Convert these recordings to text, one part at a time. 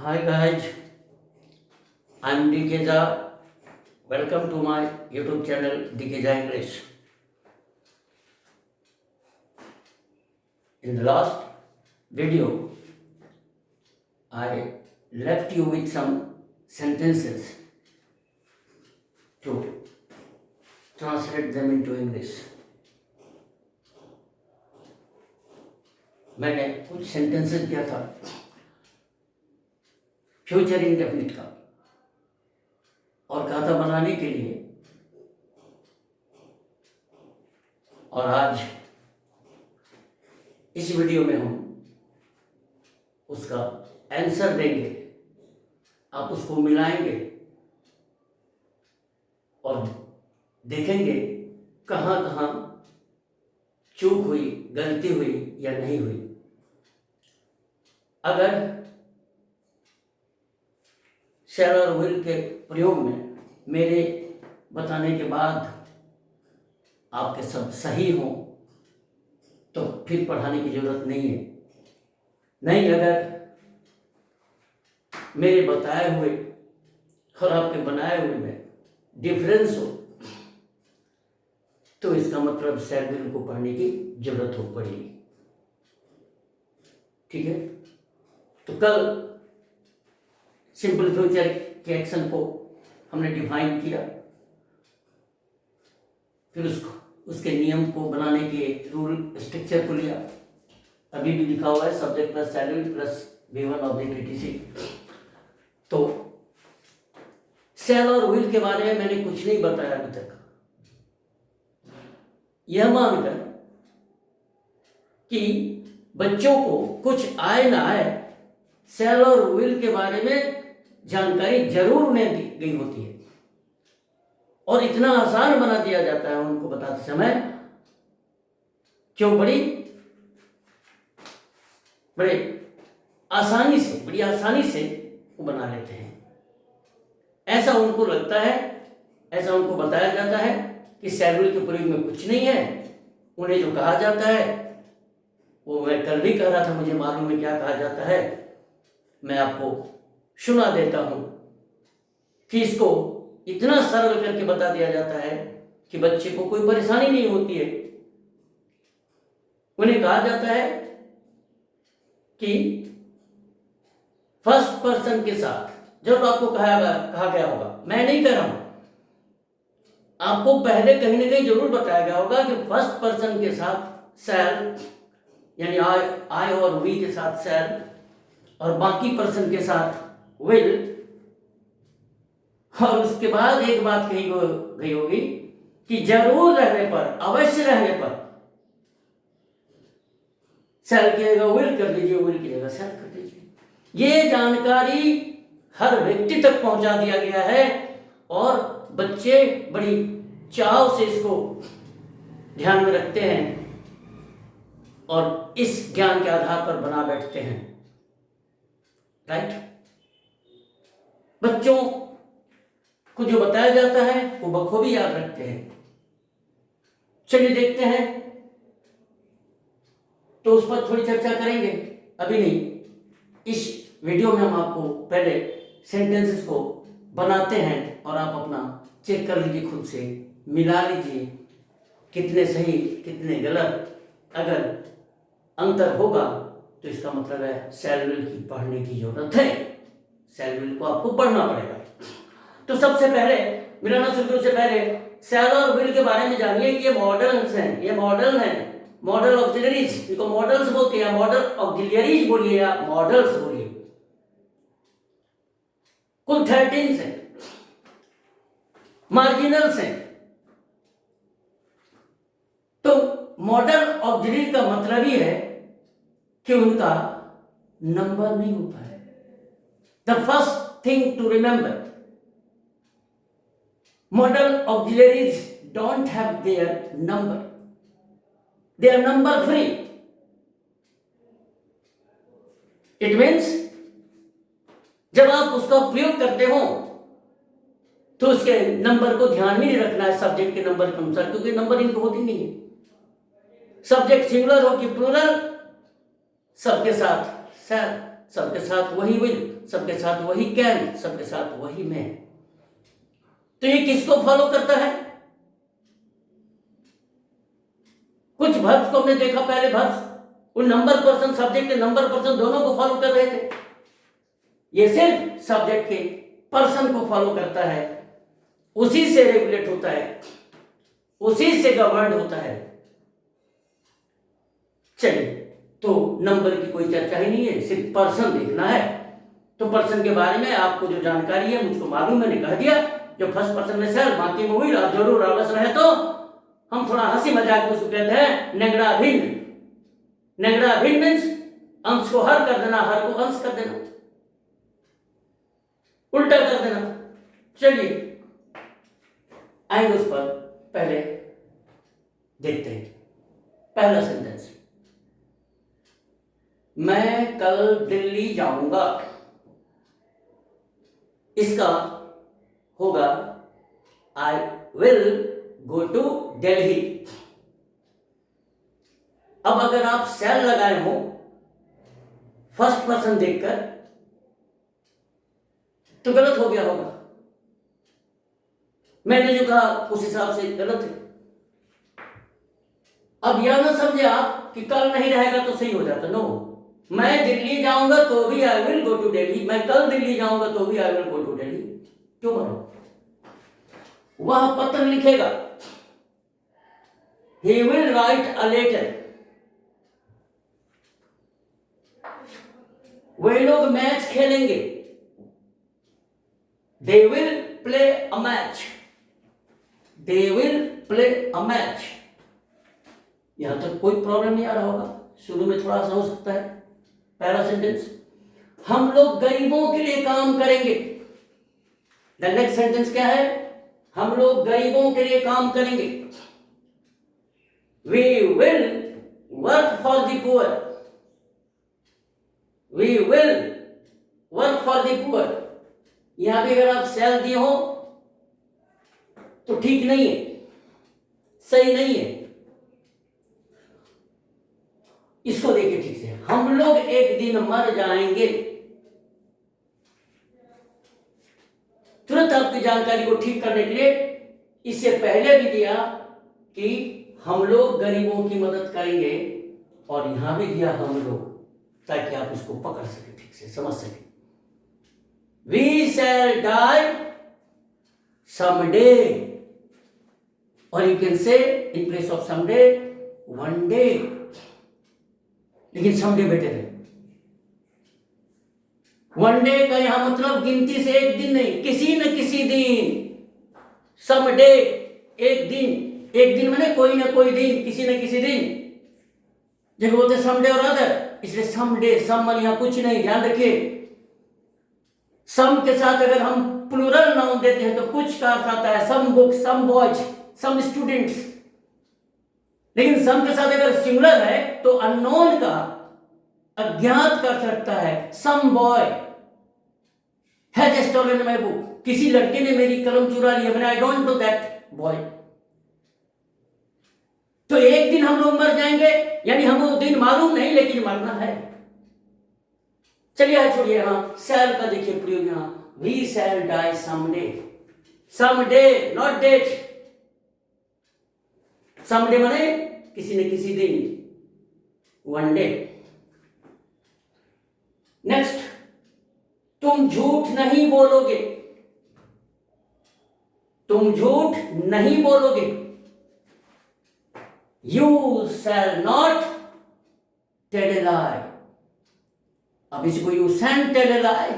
Hi guys, I'm DK Jha. Welcome to my YouTube channel DK Jha English. In the last video, I left you with some sentences to translate them into English. मैंने कुछ sentences दिया था future indefinite का और कहा था बनाने के लिए, और आज इस वीडियो में हम उसका आंसर देंगे। आप उसको मिलाएंगे और देखेंगे कहाँ कहाँ चूक हुई, गलती हुई या नहीं हुई। अगर शैल और विल के प्रयोग में मेरे बताने के बाद आपके सब सही हों तो फिर पढ़ाने की जरूरत नहीं है। नहीं, अगर मेरे बताए हुए और आपके बनाए हुए में डिफरेंस हो तो इसका मतलब शैल विल को पढ़ने की जरूरत हो पड़ेगी। ठीक है, तो कल सिंपल फ्यूचर के एक्शन को हमने डिफाइन किया, फिर उसके नियम को बनाने के रूल स्ट्रक्चर को लिया। अभी भी लिखा हुआ है subject plus shell will plus V1 object etc। तो शैल और विल के बारे में मैंने कुछ नहीं बताया अभी तक। यह मानकर कि बच्चों को कुछ आए ना आए शैल और विल के बारे में जानकारी जरूर उन्हें दी गई होती है और इतना आसान बना दिया जाता है उनको बताते समय। क्यों? बड़ी आसानी से वो बना लेते हैं। ऐसा उनको लगता है, ऐसा उनको बताया जाता है कि शैल विल के प्रयोग में कुछ नहीं है। उन्हें जो कहा जाता है वो मैं कल भी कह रहा था, मुझे मालूम है क्या कहा जाता है। मैं आपको सुना देता हूं कि इसको इतना सरल करके बता दिया जाता है कि बच्चे को कोई परेशानी नहीं होती है। उन्हें कहा जाता है कि फर्स्ट पर्सन के साथ, जब आपको कहा गया होगा, मैं नहीं कह रहा हूं, आपको पहले कहीं ना कहीं जरूर बताया गया होगा कि फर्स्ट पर्सन के साथ शैल यानी आई और वी के साथ शैल और बाकी पर्सन के साथ विल, और उसके बाद एक बात कही गई होगी कि जरूर रहने पर, अवश्य रहने पर शैल की जगह विल कर दीजिए, विल की जगह शैल कर दीजिए। ये जानकारी हर व्यक्ति तक पहुंचा दिया गया है और बच्चे बड़ी चाव से इसको ध्यान में रखते हैं और इस ज्ञान के आधार पर बना बैठते हैं। राइट? बच्चों को जो बताया जाता है वो बखूबी याद रखते हैं। चलिए देखते हैं, तो उस पर थोड़ी चर्चा करेंगे, अभी नहीं। इस वीडियो में हम आपको पहले सेंटेंसेस को बनाते हैं और आप अपना चेक कर लीजिए, खुद से मिला लीजिए कितने सही कितने गलत। अगर अंतर होगा तो इसका मतलब है शैल विल की पढ़ने की जरूरत है, शैल विल को आपको पढ़ना पड़ेगा। तो सबसे पहले मिलाना शुरू करने से पहले शैल और विल के बारे में जानिए कि ये मॉडल्स हैं, ये मॉडल हैं, मॉडल ऑक्सिलरीज, इनको मॉडल्स बोलते हैं। मॉडल ऑक्सिलरीज बोलिए या मॉडल्स बोलिए। कुल 13 हैं, मार्जिनल्स हैं। तो मॉडल ऑक्सिलरी का मतलब ही है कि उनका नंबर नहीं होता है। The first thing to remember, model auxiliaries don't have their number, they are number free. It means जब आप उसका प्रयोग करते हो तो उसके नंबर को ध्यान में नहीं रखना है सब्जेक्ट के नंबर के अनुसार, क्योंकि नंबर इनको होती नहीं है। सब्जेक्ट सिंगुलर हो कि प्लूरल, सबके साथ सबके साथ वही विल, सबके साथ वही कैन, सबके साथ वही मैं। तो ये किसको फॉलो करता है? कुछ वर्ब्स को हमने देखा पहले, वर्ब्स उन नंबर पर्सन, सब्जेक्ट के नंबर पर्सन दोनों को फॉलो कर रहे थे। ये सिर्फ सब्जेक्ट के पर्सन को फॉलो करता है, उसी से रेगुलेट होता है, उसी से गवर्न होता है। चलिए, तो नंबर की कोई चर्चा ही नहीं है, सिर्फ पर्सन देखना है। तो पर्सन के बारे में आपको जो जानकारी है मुझको मालूम, मैंने कह दिया। जो फर्स्ट पर्सन में सर बाकी में हुई, आप जरूर आवाज रहे तो हम थोड़ा हंसी मजाक में उसको कहते हैं नेगड़ा भिन्न। नेगड़ा भिन्न मीन्स अंश को हर कर देना, हर को अंश कर देना, उल्टा कर देना। चलिए आएंगे उस पर, पहले देखते हैं पहला सेंटेंस। मैं कल दिल्ली जाऊंगा, इसका होगा I will go to Delhi. अब अगर आप शैल लगाए हो फर्स्ट पर्सन देखकर तो गलत हो गया होगा। मैंने जो कहा उस हिसाब से गलत है। अब यह ना समझे आप कि कल नहीं रहेगा तो सही हो जाता। नो, मैं दिल्ली जाऊंगा तो भी I will go to Delhi, मैं कल दिल्ली जाऊंगा तो भी I will go to Delhi. क्यों मानो? वह पत्र लिखेगा, he will write a letter। वे लोग मैच खेलेंगे, they will play a match, they will play a match। यहां तक कोई प्रॉब्लम नहीं आ रहा होगा, शुरू में थोड़ा सा हो सकता है। पहला सेंटेंस, हम लोग गरीबों के लिए काम करेंगे। द नेक्स्ट सेंटेंस क्या है? हम लोग गरीबों के लिए काम करेंगे। We will work for the poor, we will work for the poor। यहां भी अगर आप सेल दिए हो तो ठीक नहीं है, सही नहीं है। इसको देखिए ठीक से, हम लोग एक दिन मर जाएंगे। तुरंत आपकी जानकारी को ठीक करने के लिए इससे पहले भी दिया कि हम लोग गरीबों की मदद करेंगे, और यहां भी दिया हम लोग, ताकि आप इसको पकड़ सके, ठीक से समझ सके। We shall die someday, और you can say in place of someday one day, लेकिन someday बेटर है। वन डे का यहां मतलब गिनती से एक दिन नहीं, किसी न किसी दिन। समडे एक दिन, एक दिन माने कोई ना कोई दिन, किसी न किसी दिन। जब बोलते समडे और अदर, इसलिए समडे, सम मान यहां कुछ नहीं, ध्यान रखिए। सम के साथ अगर हम प्लूरल नाउन देते हैं तो कुछ का अर्थ आता है, some book, some boys, some students. लेकिन सम के साथ अगर सिंगुलर है तो अननोन का, अज्ञात कर सकता है। Some boy has stolen my book, किसी लड़के ने मेरी कलम चुरा ली है, I don't know that boy. तो एक दिन हम लोग मर जाएंगे, यानी हमको दिन मालूम नहीं लेकिन मरना है। चलिए छोड़िए, यहां शैल का देखिए प्रयोग, यहां we shall die someday. Someday not date, someday माने किसी न किसी दिन, वन डे। नेक्स्ट, तुम झूठ नहीं बोलोगे, तुम झूठ नहीं बोलोगे। You shall not tell a lie. अब इसको you shall tell a lie,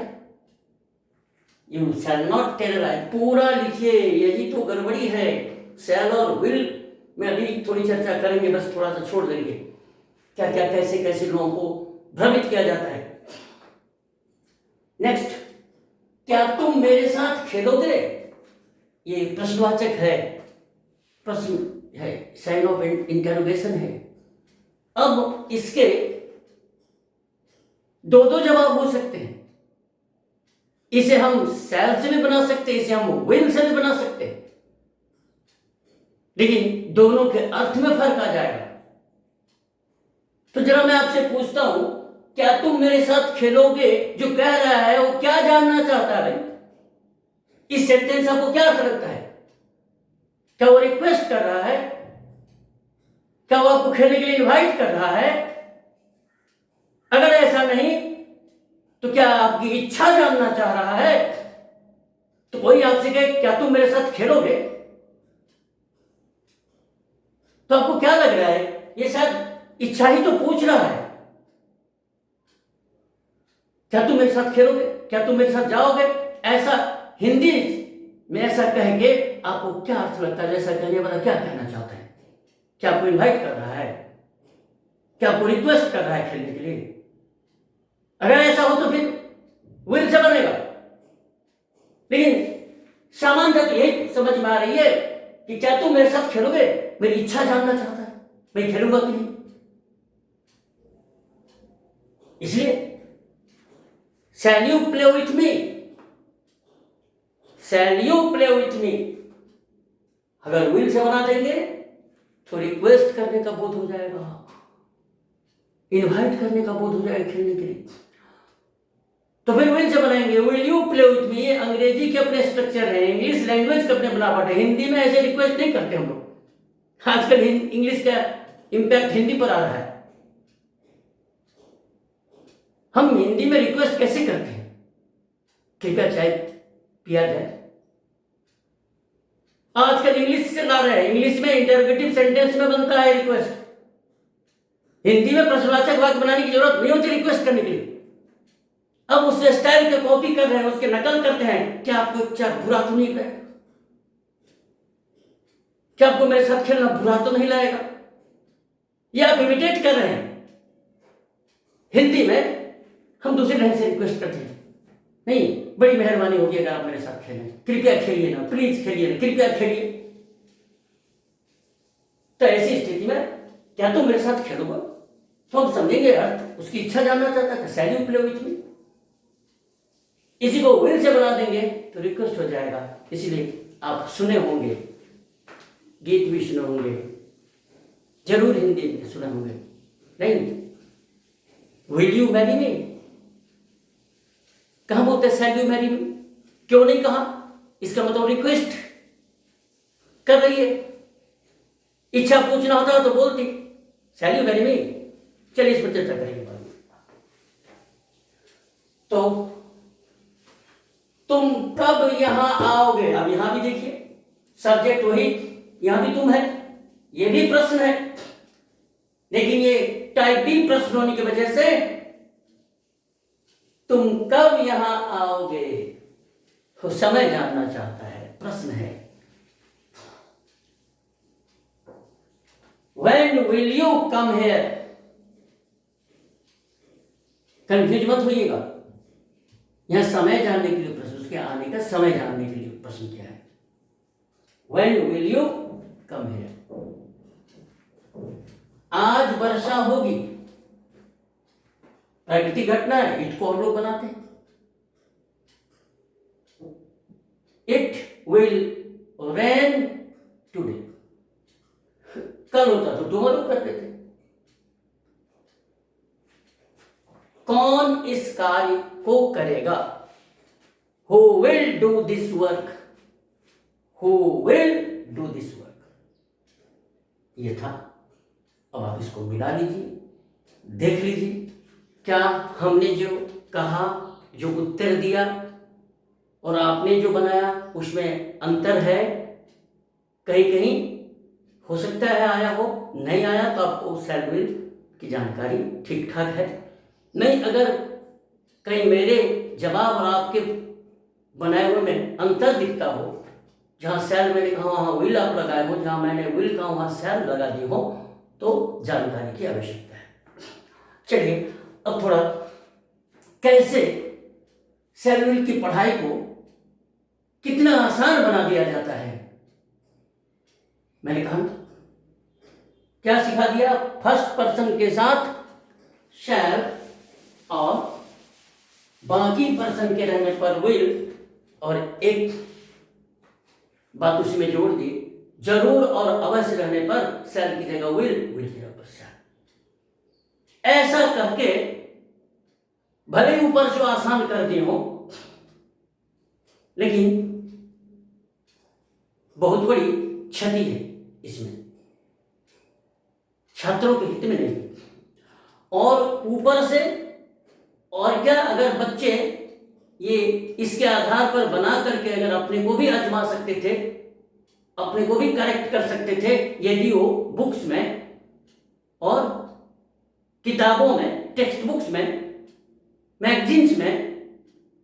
you shall not tell a lie पूरा लिखिए, यही तो गड़बड़ी है। शैल और विल में अभी थोड़ी चर्चा करेंगे, बस थोड़ा सा छोड़ देंगे क्या क्या कैसे कैसे लोगों को भ्रमित किया जाता है। नेक्स्ट, क्या तुम मेरे साथ खेलोगे? ये प्रश्नवाचक है, प्रश्न है, साइन ऑफ इंटरोगेशन है। अब इसके दो दो जवाब हो सकते हैं। इसे हम शैल से भी बना सकते हैं, इसे हम विल से भी बना सकते हैं, लेकिन दोनों के अर्थ में फर्क आ जाएगा। तो जरा मैं आपसे पूछता हूं, क्या तुम मेरे साथ खेलोगे जो कह रहा है वो क्या जानना चाहता है भाई? इस सेंटेंस आपको क्या अर्थ लगता है? क्या वो रिक्वेस्ट कर रहा है? क्या वो आपको खेलने के लिए इनवाइट कर रहा है? अगर ऐसा नहीं तो क्या आपकी इच्छा जानना चाह रहा है? तो कोई आपसे कहे क्या तुम मेरे साथ खेलोगे, तो आपको क्या लग रहा है? ये शायद इच्छा ही तो पूछ रहा है, क्या तुम मेरे साथ खेलोगे, क्या तुम मेरे साथ जाओगे? ऐसा हिंदी में ऐसा कह के आपको क्या अर्थ लगता है? ऐसा कहने वाला क्या कहना चाहता है? क्या आपको इनवाइट कर रहा है? क्या आपको रिक्वेस्ट कर रहा है खेलने के लिए? अगर ऐसा हो तो फिर विल से बनेगा। लेकिन सामान्यतः तो यही समझ में आ रही है कि क्या तुम मेरे साथ खेलोगे, मेरी इच्छा जानना चाहता है, मैं खेलूंगा कि नहीं। इसलिए shall you play with me, shall you play with me अगर विल से बना देंगे तो रिक्वेस्ट करने का बोध हो जाएगा, इनवाइट करने का बोध हो जाएगा खेलने के लिए। तो फिर विल से बनाएंगे will you play with me. ये अंग्रेजी के अपने स्ट्रक्चर है, इंग्लिश लैंग्वेज के अपने बनावट है। हिंदी में ऐसे रिक्वेस्ट नहीं करते हम लोग। आजकल इंग्लिश का इंपैक्ट हिंदी पर आ रहा है। हम हिंदी में रिक्वेस्ट कैसे करते हैं? कृपया चाय पिया जाए। आजकल इंग्लिश से ला रहे हैं, इंग्लिश में इंटरोगेटिव सेंटेंस में बनता है रिक्वेस्ट। हिंदी में प्रश्नवाचक वाक्य बनाने की जरूरत नहीं होती रिक्वेस्ट करने के लिए। अब उस स्टाइल के कॉपी कर रहे हैं, उसके नकल करते हैं। क्या आपको क्या बुरा तो नहीं लगेगा? क्या आपको मेरे साथ खेलना बुरा तो नहीं लगेगा? या आप इमिटेट कर रहे हैं? हिंदी में हम दूसरे ढंग से रिक्वेस्ट करते हैं, नहीं बड़ी मेहरबानी होगी अगर आप मेरे साथ खेलें, कृपया खेलिए ना, प्लीज खेलिए ना, कृपया खेलिए। तो ऐसी स्थिति में क्या तुम मेरे साथ खेलोगे, तो हम समझेंगे अर्थ उसकी इच्छा जानना चाहता था, shall you play with me. इसी को विल से बना देंगे तो रिक्वेस्ट हो जाएगा। इसीलिए आप सुने होंगे, गीत भी सुने होंगे, जरूर हिंदी में सुने होंगे, नहीं विल यू मैरी मी कहां बोलते हैं? शैल यू मैरी मी क्यों नहीं कहा? इसका मतलब रिक्वेस्ट कर रही है। इच्छा पूछना होता तो बोलती शैल यू मैरी मी। चलिए इस पर चर्चा करेंगे बाद में। तो तुम कब यहां आओगे? अब यहां भी देखिए सब्जेक्ट वही, यहां भी तुम है, ये भी प्रश्न है, लेकिन ये टाइप बी प्रश्न होने की वजह से तुम कब यहां आओगे तो समय जानना चाहता है, प्रश्न है। When will you come here? Confuse मत होइएगा, यहां समय जानने के लिए प्रश्न, उसके आने का समय जानने के लिए प्रश्न क्या है? When will you come here? आज वर्षा होगी, प्राकृतिक घटना है, इट को हम लोग बनाते हैं। इट विल रेन टुडे, कल होता तो टुमारो करते थे। कौन इस कार्य को करेगा? Who will do this work? Who will do this work? ये था। अब आप इसको मिला लीजिए, देख लीजिए क्या हमने जो कहा, जो उत्तर दिया और आपने जो बनाया उसमें अंतर है। कहीं कहीं हो सकता है आया हो, नहीं आया तो आपको शैल विल की जानकारी ठीक ठाक है। नहीं अगर कहीं मेरे जवाब और आपके बनाए हुए में अंतर दिखता हो, जहां शैल मैंने कहा वहां विल आप लगाए हो, जहां मैंने विल कहा वहां शैल लगा दी हो, तो जानकारी की आवश्यकता है। चलिए अब थोड़ा कैसे शैल विल की पढ़ाई को कितना आसान बना दिया जाता है। मैंने कहा क्या सिखा दिया? फर्स्ट पर्सन के साथ शैल और बाकी पर्सन के रहने पर विल, और एक बात उसी में जोड़ दी, जरूर और अवश्य रहने पर शैल की जगह विल, विल की जगह पर शैल। ऐसा करके भले ही ऊपर से आसान कर दिए हो, लेकिन बहुत बड़ी क्षति है इसमें, छात्रों के हित में नहीं। और ऊपर से और क्या, अगर बच्चे ये इसके आधार पर बना करके अगर अपने को भी आजमा सकते थे, अपने को भी करेक्ट कर सकते थे, यदि वो बुक्स में और किताबों में, टेक्स्ट बुक्स में, मैगजीन्स में,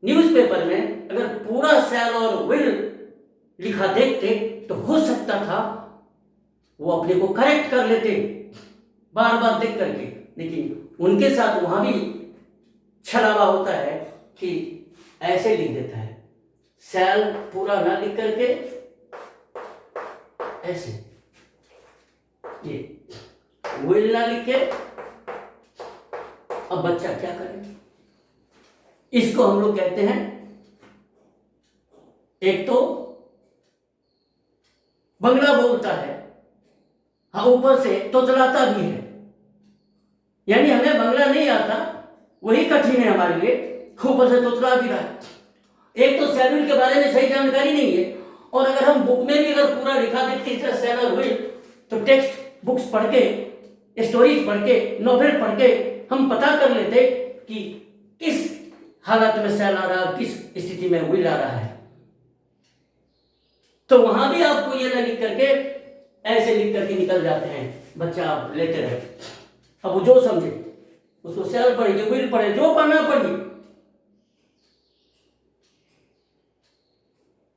न्यूज़पेपर में अगर पूरा शैल और विल लिखा देखते तो हो सकता था वो अपने को करेक्ट कर लेते बार बार देख करके। लेकिन उनके साथ वहां भी छलावा होता है कि ऐसे लिख देता है, शैल पूरा ना लिख करके ऐसे, ये विल ना लिखे। अब बच्चा क्या करे? इसको हम लोग कहते हैं, एक तो बंगला बोलता है, हाँ ऊपर से तोतलाता भी है, यानी हमें बंगला नहीं आता, वही कठिन है हमारे लिए, ऊपर से तोतला भी रहा है। एक तो शेड्यूल के बारे में सही जानकारी नहीं है, और अगर हम बुक में भी अगर पूरा लिखा देखते हैं सेल और विल, तो टेक्स्ट बुक्स पढ़ के, स्टोरीज पढ़ के, नॉवेल पढ़ के हम पता कर लेते कि किस हालत में सेल आ रहा है, किस स्थिति में विल आ रहा है। तो वहां भी आपको ये ना लिख करके ऐसे लिख करके निकल जाते हैं, बच्चा आप लेते रहे। अब वो जो समझे उसको सेल पढ़े, विल पढ़े, जो पढ़ना पढ़िए।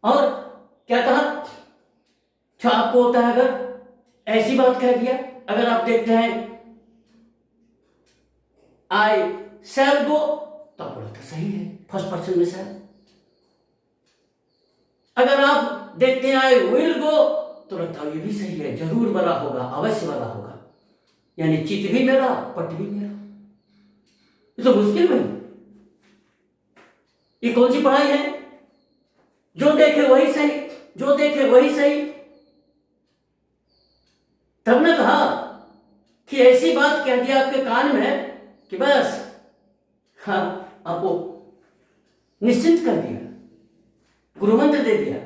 और क्या कहा, अच्छा आपको होता है अगर ऐसी बात कह दिया, अगर आप देखते हैं आई शैल गो, तो बोला तो सही है, फर्स्ट पर्सन में शैल। अगर आप देखते हैं आई विल गो, तो लगता है ये भी सही है, जरूर वाला होगा, अवश्य वाला होगा, यानी चित भी मेरा, पट भी मेरा। ये तो मुश्किल नहीं, ये कौन सी पढ़ाई है? जो देखे वही सही, जो देखे वही सही। तब ने कहा कि ऐसी बात कह दिया आपके कान में कि बस हाँ आपको निश्चिंत कर दिया, गुरु मंत्र दे दिया।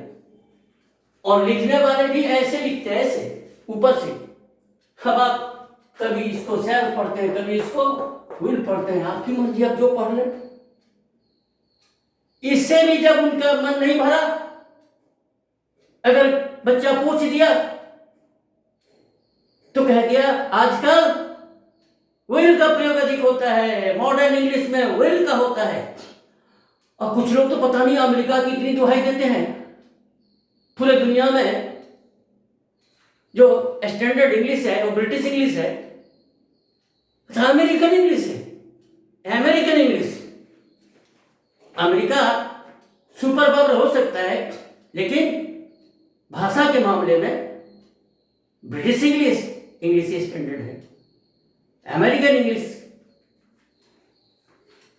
और लिखने वाले भी ऐसे लिखते हैं, ऐसे ऊपर से। अब आप कभी इसको शैल पढ़ते हैं, कभी इसको विल पढ़ते हैं, आपकी मर्जी, आप जो पढ़ लें। इससे भी जब उनका मन नहीं भरा, अगर बच्चा पूछ दिया तो कह दिया आजकल विल का प्रयोग अधिक होता है, मॉडर्न इंग्लिश में विल का होता है। और कुछ लोग तो पता नहीं अमेरिका की इतनी दुहाई देते हैं, पूरे दुनिया में जो स्टैंडर्ड इंग्लिश है वो ब्रिटिश इंग्लिश है, अमेरिकन इंग्लिश है, American English. America super power हो सकता है, लेकिन भाषा के मामले में ब्रिटिश इंग्लिश स्टैंडर्ड है, अमेरिकन इंग्लिश।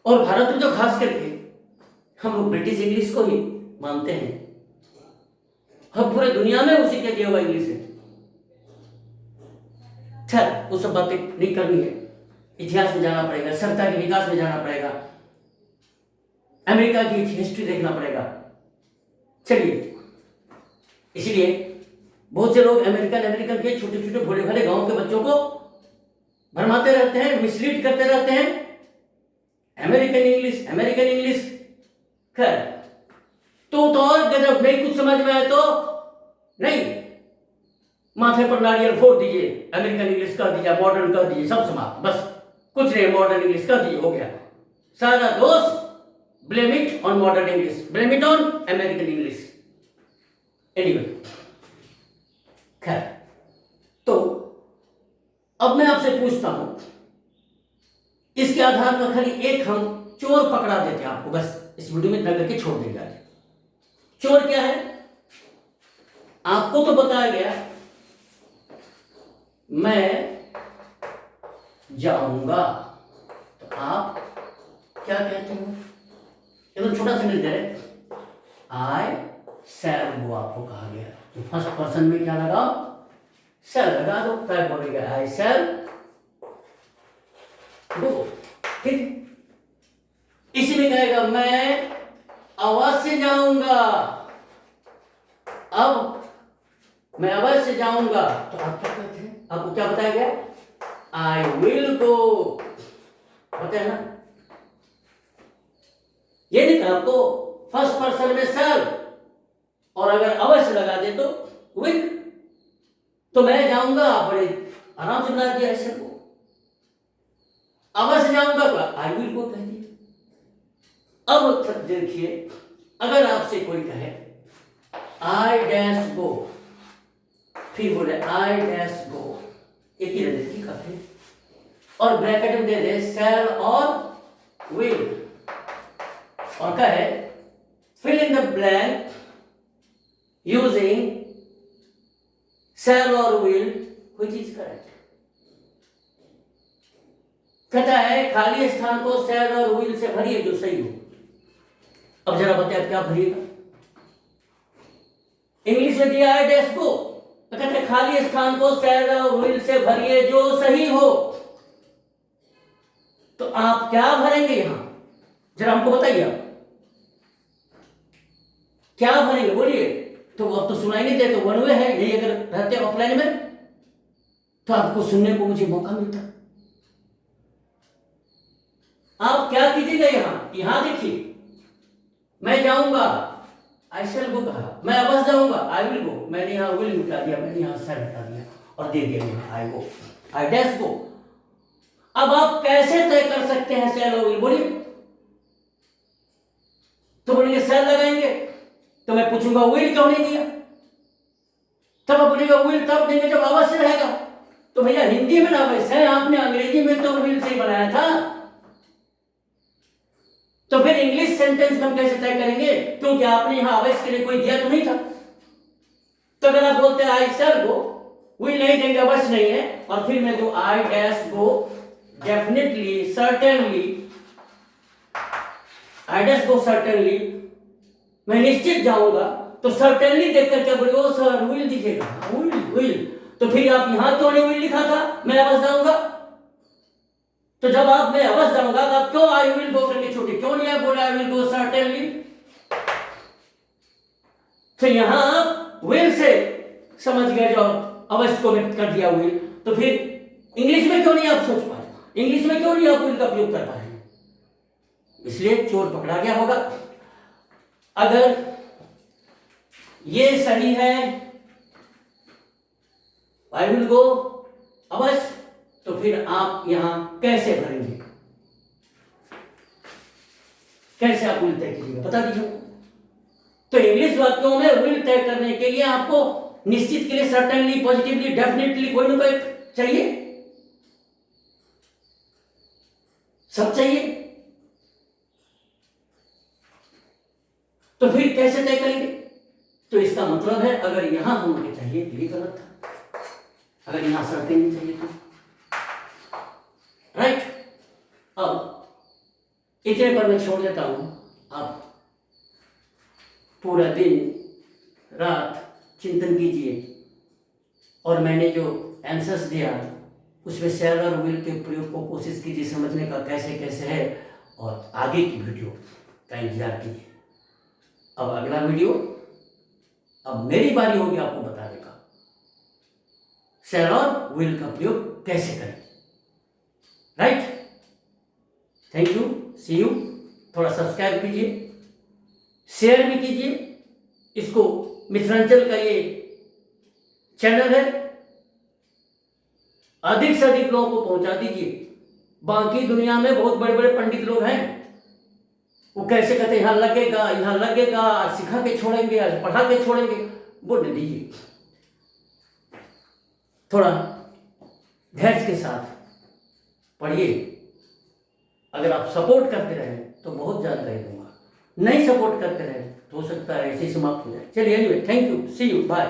और भारत में तो खास करके हम लोग ब्रिटिश इंग्लिश को ही मानते हैं, हम पूरे दुनिया में उसी के दिया हुआ इंग्लिश है। चल वो सब बातें नहीं करनी है, इतिहास में जाना पड़ेगा, सभ्यता के विकास में जाना पड़ेगा, अमेरिका की हिस्ट्री देखना पड़ेगा। चलिए, इसलिए बहुत से लोग अमेरिकन के छोटे छोटे भोले भाले गांव के बच्चों को भरमाते रहते हैं, मिसलीड करते रहते हैं, अमेरिकन इंग्लिश। खैर तो और गजब, नहीं कुछ समझ में आए तो नहीं, माथे पर नारियल फोड़ दीजिए, अमेरिकन इंग्लिश कर दीजिए, मॉडर्न कर दीजिए, सब समाप्त, बस कुछ नहीं, मॉडर्न इंग्लिश कर दीजिए, हो गया सारा दोष। Blame it on modern English, blame it on American English. Anyway, खैर तो अब मैं आपसे पूछता हूं, इसके आधार पर खाली एक हम चोर पकड़ा देते हैं आपको, बस इस वीडियो में इतना करके छोड़ देंगे आज। चोर क्या है आपको तो बताया गया, मैं जाऊंगा, तो आप क्या कहते हो? ये तो छोटा सा मिल जाए, आई शैल गो आपको कहा गया, तो फर्स्ट पर्सन में क्या लगाओ? शैल लगा दो, क्या बोलेगा? आई शैल गो। ठीक, इसी में कहेगा मैं अवश्य जाऊंगा। अब मैं अवश्य जाऊंगा तो आप क्या कहते हैं, आपको क्या बताया गया, आई विल गो, पता है ना। ये नहीं कहा आपको फर्स्ट पर्सन में शैल, और अगर अवश्य लगा दे तो विल। तो मैं जाऊंगा, बड़े आराम से बना दिया ऐसे को। अवश्य जाऊंगा का आई विल गो कह दिया। अब देखिए, अगर आपसे कोई कहे आई डैश गो, फिर बोले आई डैश गो, एक ही रहते ठीक है, और ब्रैकेट में दे दे शैल और विल, और कहे fill in the blank using shall और विल, व्हिच इज करेक्ट। कहता है खाली स्थान को शैल और विल से भरिए जो सही हो। अब जरा बताइए आप क्या भरिएगा। इंग्लिश में दिया है डैश को, तो कहते हैं खाली स्थान को शैल और विल से भरिए जो सही हो। तो आप क्या भरेंगे यहां, जरा हमको बताइए आप क्या भरेंगे, बोलिए। तो अब तो सुनाई नहीं दे, तो वन वे है यही, अगर रहते ऑफलाइन में तो आपको सुनने को मुझे मौका मिलता। आप क्या कीजिएगा, यहां देखिए, मैं जाऊंगा आई शैल गो कहा, मैं अवश्य जाऊंगा आई विल गो, मैंने यहां विल मिटा दिया, मैंने यहां शैल हटा दिया और दे दिया यहां आई गो, आई डैश गो। अब आप कैसे तय कर सकते हैं शैल और विल, बोलिए। तो बोलेंगे शैल लगाएंगे, तो मैं पूछूंगा विल क्यों नहीं दिया, तब आप बोलेगा विल तब देंगे जब अवश्य रहेगा। तो भैया हिंदी में ना वैसे, आपने अंग्रेजी में तो विल से ही बनाया था, तो फिर इंग्लिश सेंटेंस में हम कैसे तय करेंगे, क्योंकि आपने यहां अवश्य के लिए कोई दिया तो नहीं था। तो अगर आप बोलते हैं आई शैल गो, विल नहीं देंगे, अवश्य नहीं है, और फिर मैं दो I dash go, definitely, certainly, I dash go certainly, मैं निश्चित जाऊंगा, तो सर्टेनली देखकर क्या बोलेगा, ओ सर विल दीजिएगा, विल। तो फिर आप यहां क्यों नहीं विल लिखा था, मैं अवश्य जाऊंगा। तो जब आप मैं अवश्य जाऊंगा तो आप क्यों आई विल गो करके छोटी क्यों नहीं है, बोला आई विल गो सर्टेनली। तो यहां आप विल से समझ गए, जो अवश्य को व्यक्त कर दिया विल, तो फिर इंग्लिश में क्यों नहीं आप सोच पाए, इंग्लिश में क्यों नहीं आप विल का उपयोग कर पाए, इसलिए चोर पकड़ा गया होगा। अगर ये सही है आई विल गो अवश्य, तो फिर आप यहां कैसे भरेंगे, कैसे आप विल तय कीजिएगा, बता दीजिए। तो इंग्लिश वाक्यों में विल तय करने के लिए आपको निश्चित के लिए सर्टेनली, पॉजिटिवली, डेफिनेटली कोई ना कोई चाहिए, सब चाहिए। तो फिर कैसे तय करेंगे, तो इसका मतलब है अगर यहां होने चाहिए तो ये गलत था, अगर यहां सर्टेनली चाहिए तो राइट। अब इतने पर मैं छोड़ देता हूं, आप पूरा दिन रात चिंतन कीजिए, और मैंने जो आंसर्स दिया उसमें शैल और विल के प्रयोग को कोशिश कीजिए समझने का कैसे कैसे है, और आगे की वीडियो का इंतजार कीजिए। अब अगला वीडियो, अब मेरी बारी होगी आपको बताने का शैल और विल का प्रयोग कैसे करें, right. Thank you, see you. थोड़ा सब्सक्राइब कीजिए, शेयर भी कीजिए इसको, मिथिलांचल का ये चैनल है, अधिक से अधिक लोगों को पहुंचा दीजिए। बाकी दुनिया में बहुत बड़े बड़े पंडित लोग हैं, वो कैसे कहते हैं यहाँ लगेगा, आज सिखा के छोड़ेंगे, आज पढ़ा के छोड़ेंगे, बोलने दीजिए। थोड़ा धैर्य के साथ पढ़िए। अगर आप सपोर्ट करते रहे तो बहुत जानकारी दूंगा, नहीं सपोर्ट करते रहे तो हो सकता है ऐसे ही समाप्त हो जाए। चलिए anyway, thank you, see you, bye.